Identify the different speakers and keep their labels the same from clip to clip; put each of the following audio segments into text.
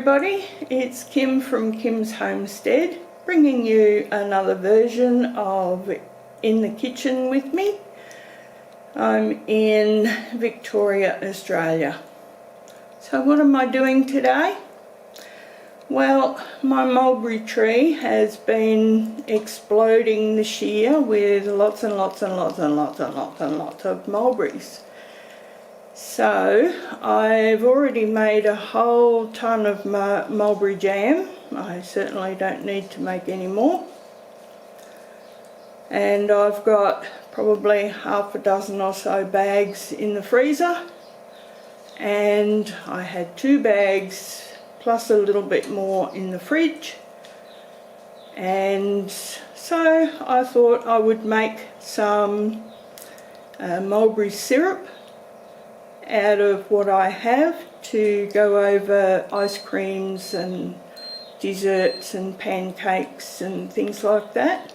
Speaker 1: everybody, it's Kim from Kim's Homestead, bringing you another version of In the Kitchen with me. I'm in Victoria, Australia. So what am I doing today? Well, my mulberry tree has been exploding this year with lots and lots and lots and lots and lots and lots of mulberries. So I've already made a whole ton of mulberry jam. I certainly don't need to make any more. And I've got probably half a dozen or so bags in the freezer. And I had 2 bags plus a little bit more in the fridge. And so I thought I would make some mulberry syrup out of what I have to go over ice creams and desserts and pancakes and things like that.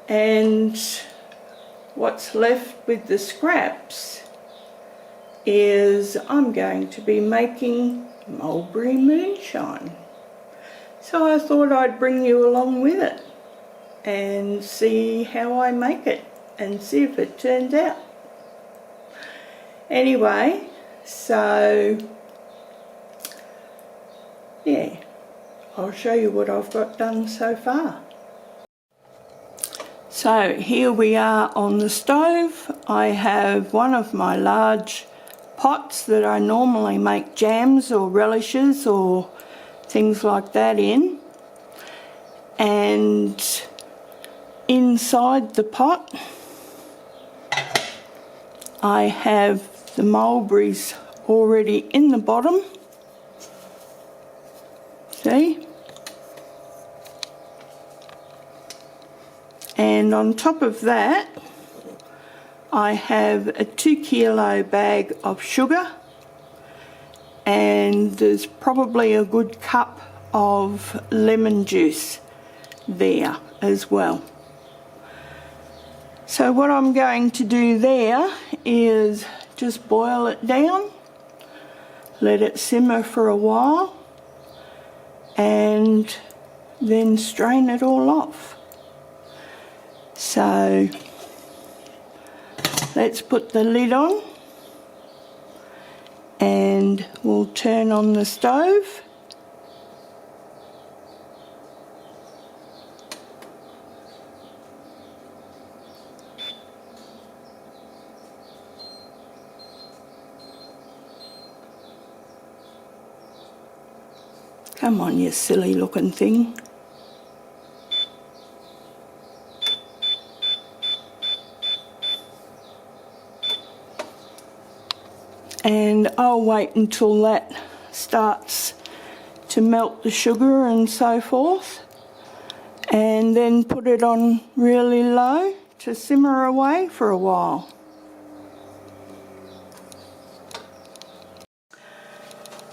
Speaker 1: And what's left with the scraps is I'm going to be making Mulbury Moonshine. So I thought I'd bring you along with it and see how I make it and see if it turns out. Anyway, so yeah, I'll show you what I've got done so far. So here we are on the stove. I have one of my large pots that I normally make jams or relishes or things like that in, and inside the pot I have the mulberries already in the bottom, see, and on top of that I have a 2 kilo bag of sugar, and there's probably a good cup of lemon juice there as well. So what I'm going to do there is just boil it down, let it simmer for a while, and then strain it all off. So let's put the lid on and we'll turn on the stove. Come on, you silly looking thing. And I'll wait until that starts to melt the sugar and so forth, and then put it on really low to simmer away for a while.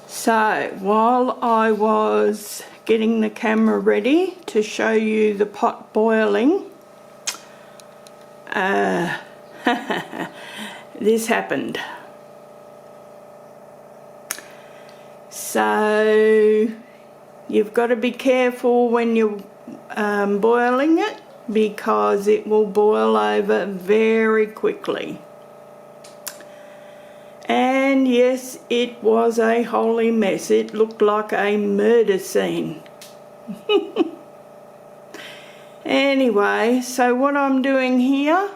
Speaker 1: So while I was getting the camera ready to show you the pot boiling, this happened. So you've got to be careful when you're boiling it, because it will boil over very quickly. And yes, it was a holy mess. It looked like a murder scene. Anyway, so what I'm doing here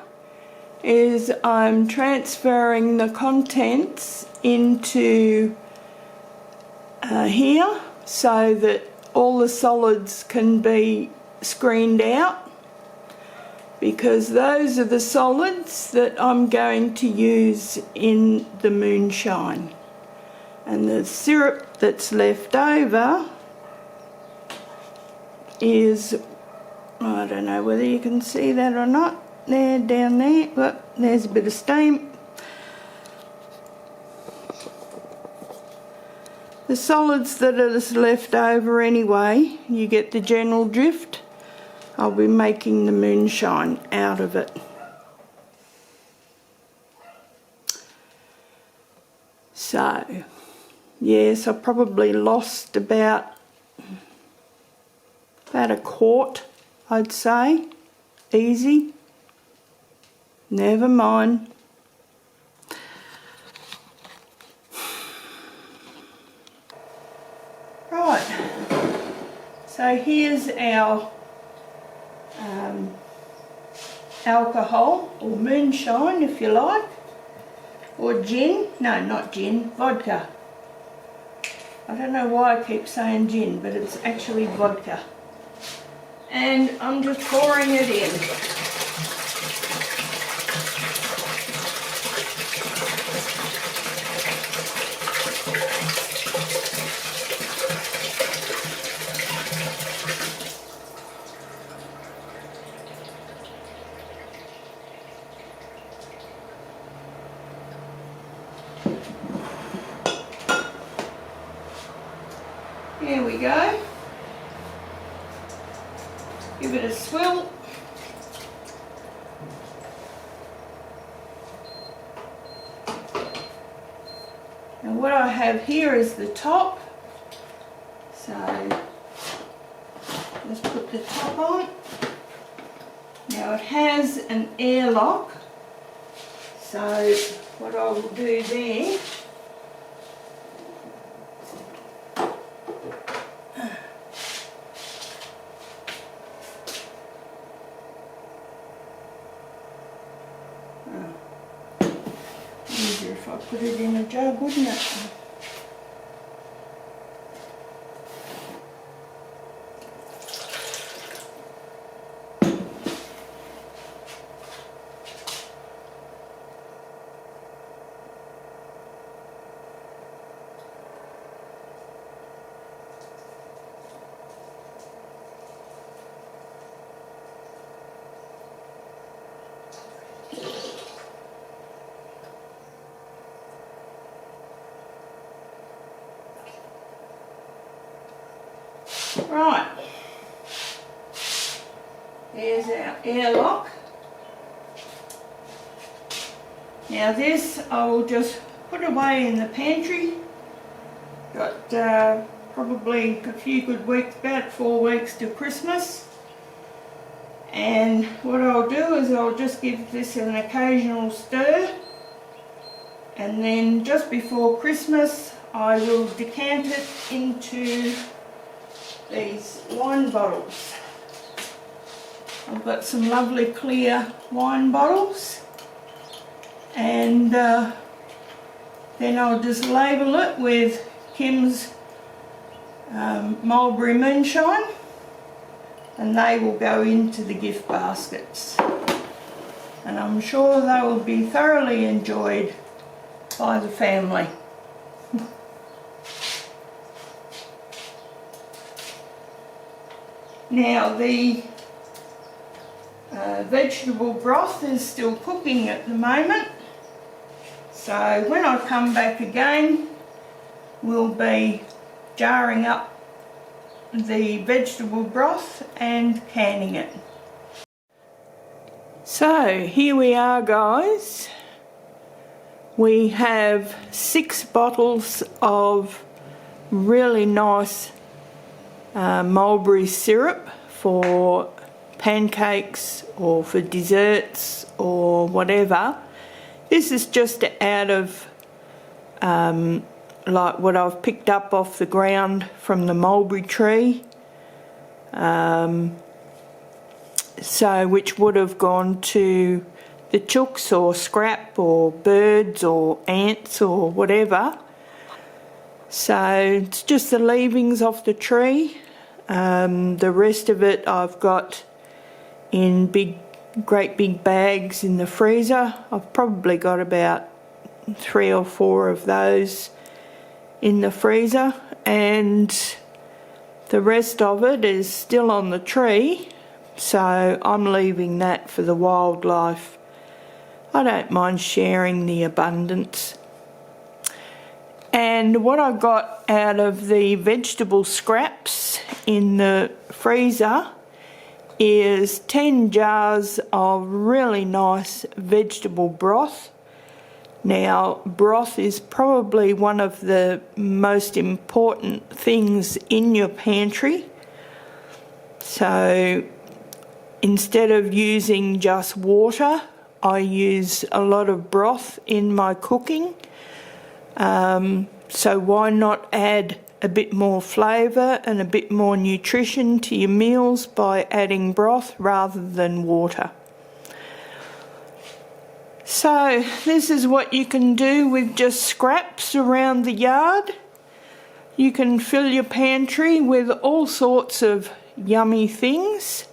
Speaker 1: is I'm transferring the contents into here so that all the solids can be screened out, because those are the solids that I'm going to use in the moonshine. And the syrup that's left over is, I don't know whether you can see that or not, there, down there, but there's a bit of steam. The solids that are left over anyway, you get the general drift. I'll be making the moonshine out of it. So yes, I probably lost about a quart, I'd say. Easy. Never mind. Right, so here's our alcohol, or moonshine if you like, or gin. No, not gin, vodka. I don't know why I keep saying gin, but it's actually vodka. And I'm just pouring it in. There we go. Give it a swill. And what I have here is the top. So let's put the top on. Now it has an airlock. So what I will do there, easier if I put it in a jug, wouldn't it? Right, there's our airlock. Now this I will just put away in the pantry. Got probably a few good weeks, about 4 weeks till Christmas. And what I'll do is I'll just give this an occasional stir, and then just before Christmas I will decant it into these wine bottles. I've got some lovely clear wine bottles, and then I'll just label it with Kim's Mulbury Moonshine, and they will go into the gift baskets, and I'm sure they will be thoroughly enjoyed by the family. Now the vegetable broth is still cooking at the moment, so when I come back again we'll be jarring up the vegetable broth and canning it. So here we are, guys. We have 6 bottles of really nice mulberry syrup for pancakes or for desserts or whatever. This is just out of like what I've picked up off the ground from the mulberry tree, so which would have gone to the chooks or scrap or birds or ants or whatever. So it's just the leavings off the tree. The rest of it I've got in great big bags in the freezer. I've probably got about 3 or 4 of those in the freezer, and the rest of it is still on the tree, so I'm leaving that for the wildlife. I don't mind sharing the abundance. And what I got out of the vegetable scraps in the freezer is 10 jars of really nice vegetable broth. Now, broth is probably one of the most important things in your pantry. So instead of using just water, I use a lot of broth in my cooking. So why not add a bit more flavour and a bit more nutrition to your meals by adding broth rather than water? So this is what you can do with just scraps around the yard. You can fill your pantry with all sorts of yummy things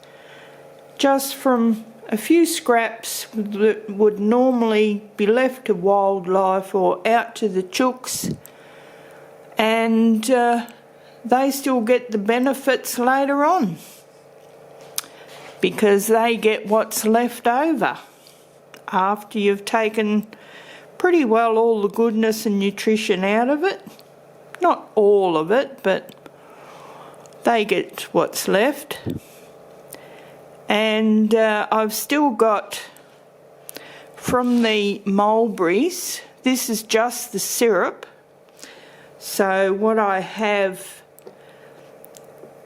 Speaker 1: just from a few scraps that would normally be left to wildlife or out to the chooks, and they still get the benefits later on because they get what's left over after you've taken pretty well all the goodness and nutrition out of it. Not all of it, but they get what's left. And I've still got from the mulberries, this is just the syrup. So what I have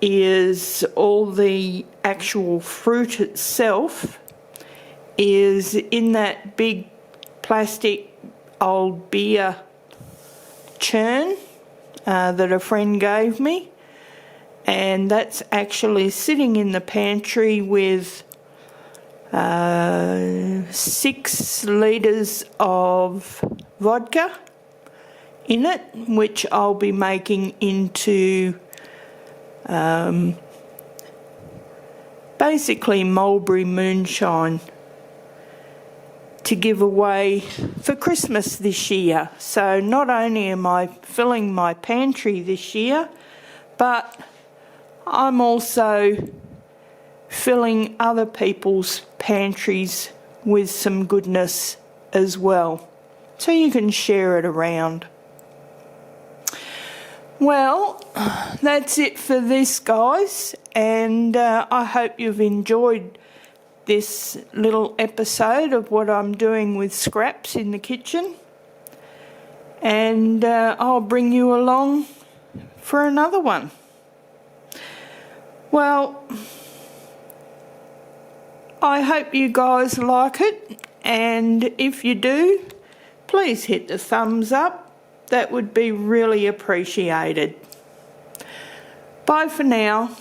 Speaker 1: is all the actual fruit itself is in that big plastic old beer churn that a friend gave me, and that's actually sitting in the pantry with 6 litres of vodka in it, which I'll be making into basically Mulbury Moonshine to give away for Christmas this year. So not only am I filling my pantry this year, but I'm also filling other people's pantries with some goodness as well, so you can share it around. Well, that's it for this, guys, and I hope you've enjoyed this little episode of what I'm doing with scraps in the kitchen, and I'll bring you along for another one. Well, I hope you guys like it, and if you do, please hit the thumbs up. That would be really appreciated. Bye for now.